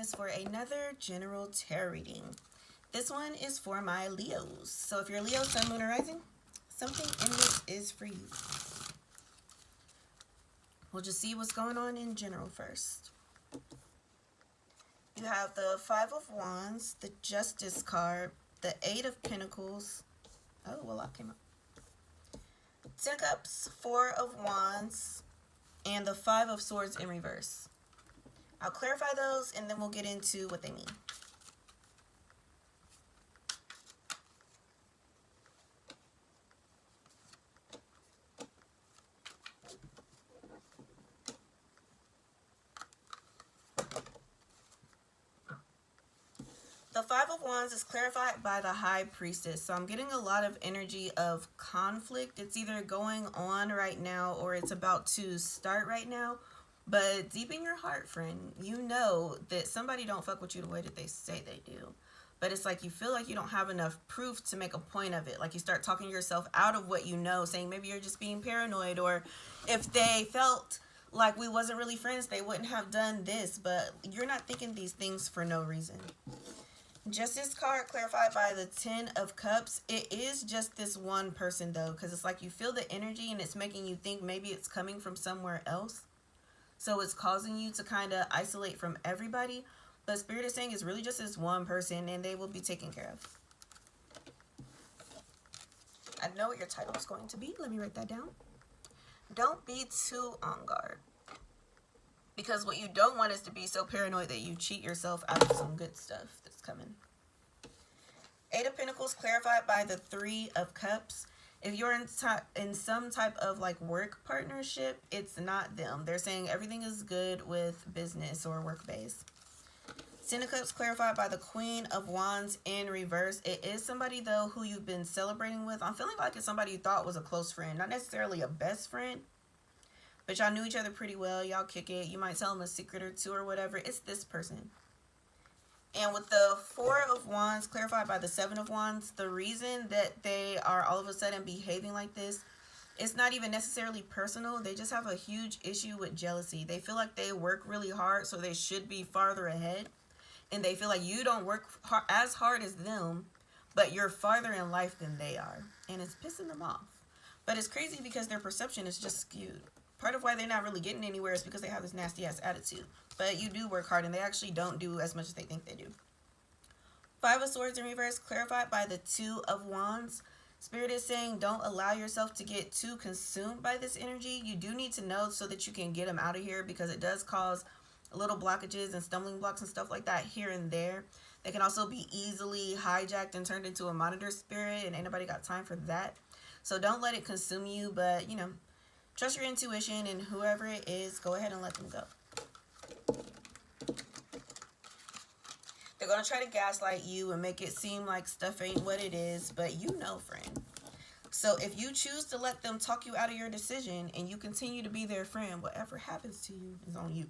AriesAlchemist for another general tarot reading. This one is for my Leos. So if you're Leo, Sun, Moon, or Rising, something in this is for you. We'll just see what's going on in general first. You have the Five of Wands, the Justice card, the Eight of Pentacles. Oh, well, a lot came up. 10 Cups, Four of Wands, and the Five of Swords in reverse. I'll clarify those and then we'll get into what they mean. The Five of Wands is clarified by the High Priestess. So I'm getting a lot of energy of conflict. It's either going on right now or it's about to start right now. But deep in your heart, friend, you know that somebody don't fuck with you the way that they say they do. But it's like you feel like you don't have enough proof to make a point of it. Like you start talking yourself out of what you know, saying maybe you're just being paranoid, or if they felt like we wasn't really friends, they wouldn't have done this. But you're not thinking these things for no reason. Justice card clarified by the 10 of Cups. It is just this one person though, because it's like you feel the energy and it's making you think maybe it's coming from somewhere else. So it's causing you to kind of isolate from everybody. But Spirit is saying it's really just this one person and they will be taken care of. I know what your title is going to be. Let me write that down. Don't be too on guard. Because what you don't want is to be so paranoid that you cheat yourself out of some good stuff that's coming. Eight of Pentacles clarified by the Three of Cups. If you're in some type of like work partnership, it's not them. They're saying everything is good with business or work base. Ten of Cups clarified by the Queen of Wands in reverse. It is somebody though who you've been celebrating with. I'm feeling like it's somebody you thought was a close friend, not necessarily a best friend. But y'all knew each other pretty well. Y'all kick it. You might tell them a secret or two or whatever. It's this person. And with the Four of Wands clarified by the Seven of Wands, the reason that they are all of a sudden behaving like this, it's not even necessarily personal. They just have a huge issue with jealousy. They feel like they work really hard, so they should be farther ahead. And they feel like you don't work as hard as them, but you're farther in life than they are. And it's pissing them off. But it's crazy because their perception is just skewed. Part of why they're not really getting anywhere is because they have this nasty ass attitude. But you do work hard and they actually don't do as much as they think they do. Five of Swords in reverse clarified by the Two of Wands. Spirit is saying don't allow yourself to get too consumed by this energy. You do need to know so that you can get them out of here, because it does cause little blockages and stumbling blocks and stuff like that here and there. They can also be easily hijacked and turned into a monitor spirit, and ain't nobody got time for that. So don't let it consume you, but you know, trust your intuition, and whoever it is, go ahead and let them go. They're going to try to gaslight you and make it seem like stuff ain't what it is, but you know, friend. So if you choose to let them talk you out of your decision and you continue to be their friend, whatever happens to you is on you.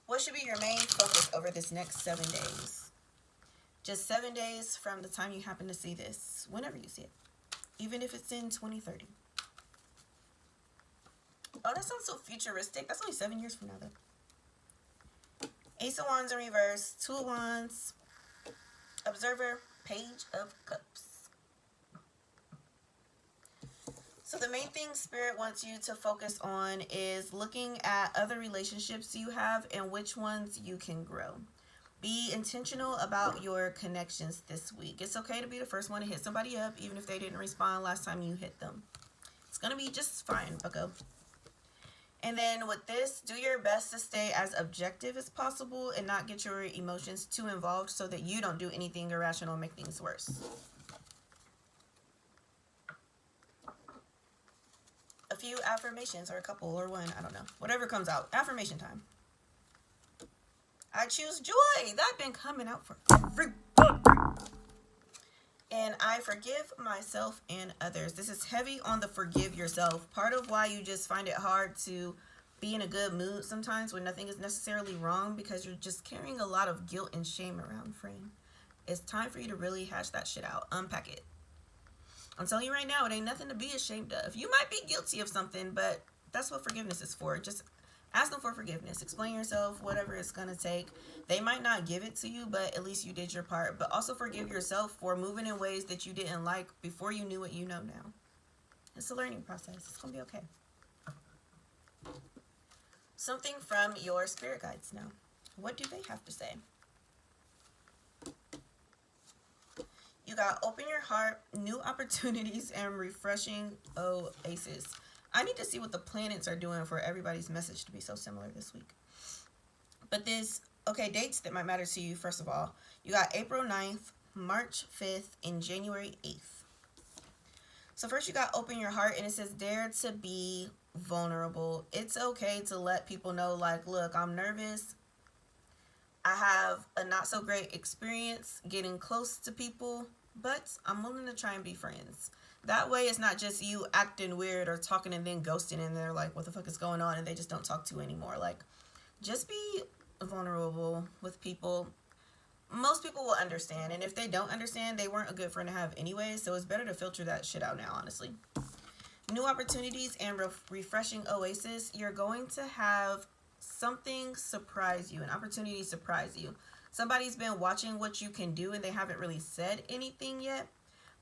What should be your main focus over this next 7 days? Just 7 days from the time you happen to see this, whenever you see it. Even if it's in 2030. Oh, that sounds so futuristic. That's only 7 years from now, though. Ace of Wands in reverse. Two of Wands. Observer. Page of Cups. So the main thing Spirit wants you to focus on is looking at other relationships you have and which ones you can grow. Be intentional about your connections this week. It's okay to be the first one to hit somebody up, even if they didn't respond last time you hit them. It's going to be just fine, bucko. And then with this, do your best to stay as objective as possible and not get your emotions too involved so that you don't do anything irrational and make things worse. A few affirmations, or a couple, or one, I don't know. Whatever comes out. Affirmation time. I choose joy. That's been coming out for everybody. And I forgive myself and others. This is heavy on the forgive yourself. Part of why you just find it hard to be in a good mood sometimes when nothing is necessarily wrong, because you're just carrying a lot of guilt and shame around, friend. It's time for you to really hash that shit out. Unpack it. I'm telling you right now, it ain't nothing to be ashamed of. You might be guilty of something, but that's what forgiveness is for. Just Ask them for forgiveness. Explain yourself, whatever it's going to take. They might not give it to you, but at least you did your part. But also forgive yourself for moving in ways that you didn't like before you knew what you know now. It's a learning process. It's going to be okay. Something from your spirit guides now. What do they have to say? You got open your heart, new opportunities, and refreshing oasis. I need to see what the planets are doing for everybody's message to be so similar this week. But this, okay, dates that might matter to you, first of all. You got April 9th, March 5th, and January 8th. So first you got open your heart, and it says dare to be vulnerable. It's okay to let people know, like, look, I'm nervous. I have a not so great experience getting close to people, but I'm willing to try and be friends. That way it's not just you acting weird or talking and then ghosting and they're like, what the fuck is going on? And they just don't talk to you anymore. Like, just be vulnerable with people. Most people will understand. And if they don't understand, they weren't a good friend to have anyway. So it's better to filter that shit out now, honestly. New opportunities and refreshing oasis. You're going to have something surprise you, an opportunity surprise you. Somebody's been watching what you can do and they haven't really said anything yet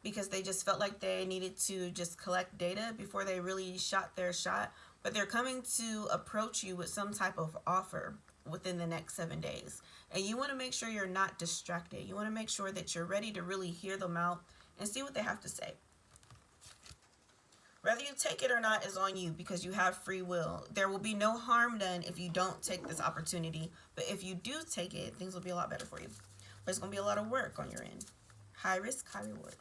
because they just felt like they needed to just collect data before they really shot their shot. But they're coming to approach you with some type of offer within the next 7 days. And you want to make sure you're not distracted. You want to make sure that you're ready to really hear them out and see what they have to say. Whether you take it or not is on you because you have free will. There will be no harm done if you don't take this opportunity. But if you do take it, things will be a lot better for you. But it's going to be a lot of work on your end. High risk, high reward.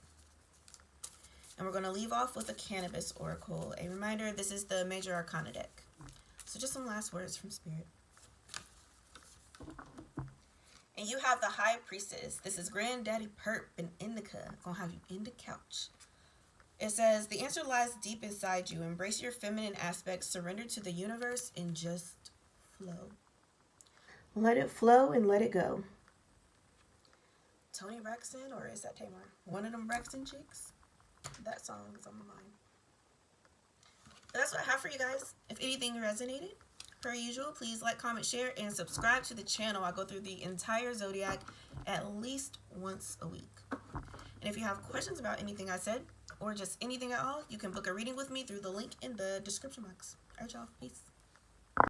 And we're going to leave off with a cannabis oracle. A reminder, this is the major arcana deck. So just some last words from Spirit. And you have the High Priestess. This is Granddaddy Perp and Indica. Going to have you in the couch. It says, the answer lies deep inside you. Embrace your feminine aspects. Surrender to the universe and just flow. Let it flow and let it go. Tony Braxton, or is that Tamar? One of them Braxton chicks? That song is on my mind. But that's what I have for you guys. If anything resonated, per usual, please like, comment, share, and subscribe to the channel. I go through the entire zodiac at least once a week. And if you have questions about anything I said, or just anything at all, you can book a reading with me through the link in the description box. All right, y'all. Peace.